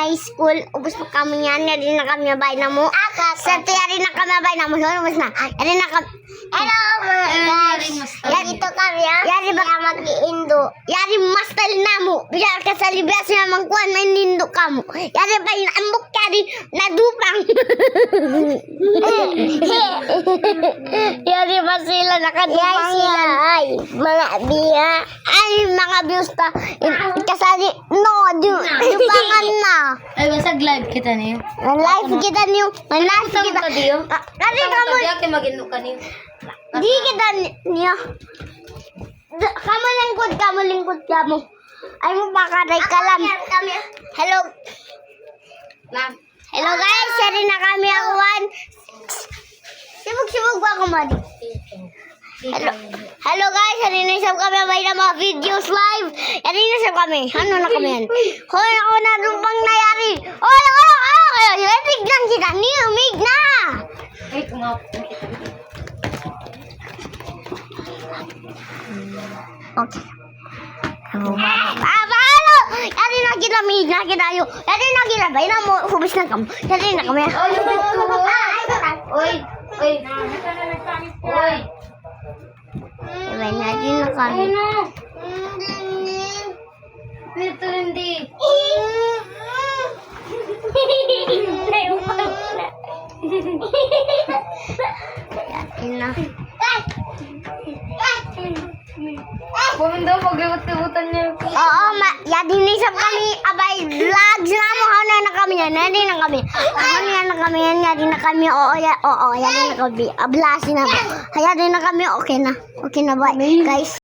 high school. Ubus pa kami yan. Yari na kami nabay na mo. Sa ito yari na kami nabay na mo. So, ubus na. Yari na kami. Hello mga guys. Yari ito kami ha. Yari baka mag-iindo. Yari mastal na mo. Bilang ka sa libas naman kuhan. May nindo ka mo. Yari pa yung ambok yari nadupang. Yari pa sila nakadupang. Yari sila ay mga biya. Ay mga views ta. Kasali no. Dupangan na. Ay, basag live kita niyo. Live kita niyo. Live kita niyo. Kasi kamu. Kaya mag-ino ka niyo. Di kita niyo. Kamu lingkod kamu. Ay mo pakaray ka lang. Hello. Ma'am. Hello guys, sari na kami awan. Sibuk-sibuk ba ako madi? Hello guys, sari na isang kami may na mga videos live. Sari na isang kami. Ano na kami yan? Hoy, ako na rumpang nayari. Hoy, tignan kita. Niyumig na. Ay, kung nga. Okay. Paano? Yari na kita, mig na kita yun. Yari na kita, bay na mo, hubis na kami. Yari na kami. Oy, oy. Oy. Bay na din na kami. Dito hindi. Yari na. Bumendo, mag-iwat-iwatan niya. Oo, yadi na isang kami, abay, vlogs na mo, ano na kami yan, yadi na kami. Ano yan na kami yan, yadi na kami, yadi na kami, ablasin na mo. Yadi na kami, okay na, bye, guys.